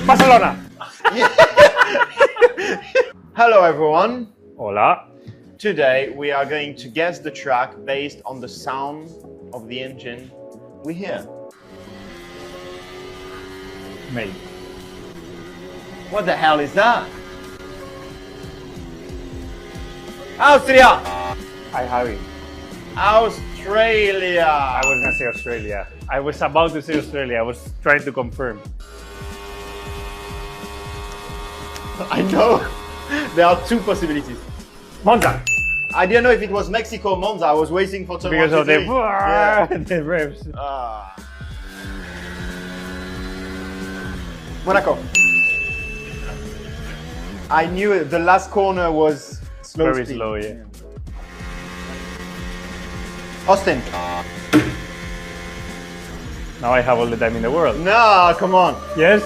Barcelona. Hello everyone. Hola. Today we are going to guess the track based on the sound of the engine we hear. Maybe. What the hell is that? Austria! I have it. Australia! I was gonna say Australia. I was about to say Australia. I was trying to confirm. I know. There are two possibilities. Monza. I didn't know if it was Mexico or Monza. I was waiting for someone Because to of the, say. Yeah. the revs. Monaco. I knew it. The last corner was slow Very speed. slow, yeah. Austin. Now I have all the time in the world. No, come on. Yes?